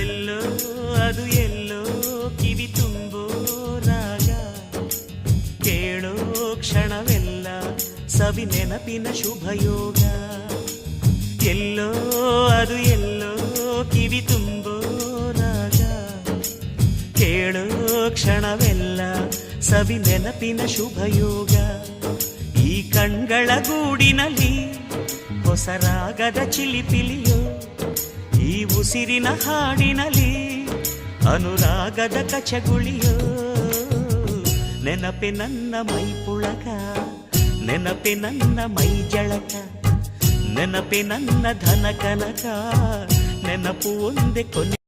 ಎಲ್ಲೋ ಅದು ಎಲ್ಲೋ ಕಿವಿ ತುಂಬೋ ರಾಗ, ಕೇಳೋ ಕ್ಷಣವೆಲ್ಲ ಸವಿ ನೆನಪಿನ ಶುಭಯೋಗ. ಎಲ್ಲೋ ಅದು ಎಲ್ಲೋ ಕಿವಿ ತುಂಬೋ ರಾಗ, ಕೇಳೋ ಕ್ಷಣವೆಲ್ಲ ಸವಿ ನೆನಪಿನ ಶುಭಯೋಗ. ಈ ಕಣ್ಗಳ ಗೂಡಿನಲ್ಲಿ ಹೊಸ ರಾಗದ ಚಿಲಿಪಿಲಿಯೋ, ಈ ಉಸಿರಿನ ಹಾಡಿನಲ್ಲಿ ಅನುರಾಗದ ಕಚಗುಳಿಯೋ. ನೆನಪೆ ನನ್ನ ಮೈ ಪುಳಕ, ನೆನಪೆ ನನ್ನ ಮೈ ಜಳಕ, ನೆನಪೆ ನನ್ನ ಧನ ಕನಕ, ನೆನಪು ಒಂದೇ ಕೊನೆ.